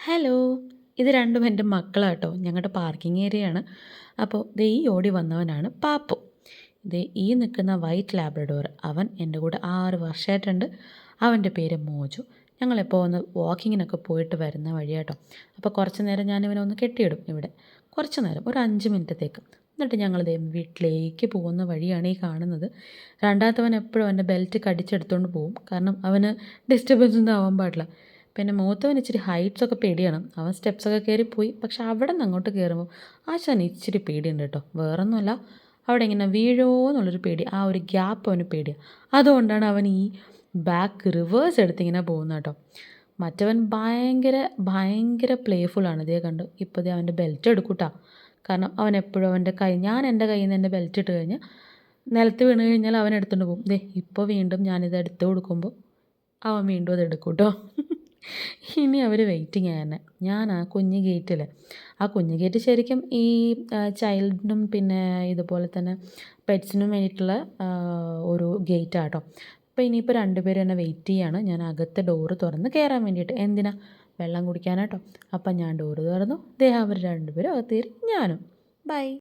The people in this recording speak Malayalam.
ഹലോ! ഇത് രണ്ടും എൻ്റെ മക്കളാട്ടോ. ഞങ്ങളുടെ പാർക്കിംഗ് ഏരിയയാണ്. അപ്പോൾ ദേ ഈ ഓടി വന്നവനാണ് പാപ്പു. ദേ ഈ നിൽക്കുന്ന വൈറ്റ് ലാബ്രഡോർ അവൻ എൻ്റെ കൂടെ 6 വർഷമായിട്ടുണ്ട്. അവൻ്റെ പേര് മോജു. ഞങ്ങളിപ്പോൾ ഒന്ന് വാക്കിങ്ങിനൊക്കെ പോയിട്ട് വരുന്ന വഴിയാട്ടോ. അപ്പോൾ കുറച്ച് നേരം ഞാനിവനെ ഒന്ന് കെട്ടിയിടും ഇവിടെ. കുറച്ച് നേരം ഒരു 5 മിനിറ്റത്തേക്ക്. എന്നിട്ട് ഞങ്ങൾ ദേ വീട്ടിലേക്ക് പോകുന്ന വഴിയാണ് ഈ കാണുന്നത്. രണ്ടാമത്തവൻ എപ്പോഴും അവൻ്റെ ബെൽറ്റ് കടിച്ചെടുത്തുകൊണ്ട് പോകും. കാരണം അവന് ഡിസ്റ്റർബൻസ് ഒന്നും ആവാൻ പാടില്ല. പിന്നെ മൂത്തവന് ഇച്ചിരി ഹൈറ്റ്സൊക്കെ പേടിയാണ്. അവൻ സ്റ്റെപ്സൊക്കെ കയറിപ്പോയി. പക്ഷെ അവിടെ നിന്ന് അങ്ങോട്ട് കയറുമ്പോൾ ആശാന് ഇച്ചിരി പേടിയുണ്ട് കേട്ടോ. വേറൊന്നുമല്ല, അവിടെ ഇങ്ങനെ വീഴുമോ എന്നുള്ളൊരു പേടി. ആ ഒരു ഗ്യാപ്പ് അവന് പേടിയാണ്. അതുകൊണ്ടാണ് അവൻ ഈ ബാക്ക് റിവേഴ്സ് എടുത്തിങ്ങനെ പോകുന്നത് കേട്ടോ. മറ്റവൻ ഭയങ്കര ഭയങ്കര പ്ലേഫുള്ളാണ്. ഇതേ കണ്ടു ഇപ്പോൾ ദേ അവൻ്റെ ബെൽറ്റ് എടുക്കൂട്ടാ. കാരണം അവൻ എപ്പോഴും ഞാൻ എൻ്റെ കയ്യിൽ നിന്ന് എൻ്റെ ബെൽറ്റ് ഇട്ട് കഴിഞ്ഞാൽ നിലത്ത് വീണ് കഴിഞ്ഞാൽ അവൻ എടുത്തുകൊണ്ട് പോകും. ദേ ഇപ്പോൾ വീണ്ടും ഞാനിത് എടുത്ത് കൊടുക്കുമ്പോൾ അവൻ വീണ്ടും അത് എടുക്കും കേട്ടോ. ഇനി അവർ വെയിറ്റിംഗ് ആണ്. ഞാൻ ആ കുഞ്ഞ് ഗേറ്റിൽ, ആ കുഞ്ഞ് ഗേറ്റ് ശരിക്കും ഈ ചൈൽഡിനും പിന്നെ ഇതുപോലെ തന്നെ പെറ്റ്സിനും വേണ്ടിയിട്ടുള്ള ഒരു ഗേറ്റാണ് കേട്ടോ. അപ്പോൾ ഇനിയിപ്പോൾ രണ്ടുപേരും എന്നെ വെയിറ്റ് ചെയ്യാണ്. ഞാൻ അകത്തെ ഡോറ് തുറന്ന് കയറാൻ വേണ്ടിയിട്ട്. എന്തിനാ? വെള്ളം കുടിക്കാനാട്ടോ. അപ്പം ഞാൻ ഡോറ് തുറന്നു. ദേ അവർ രണ്ടുപേരും അകത്ത് കയറി. ഞാനും. ബൈ.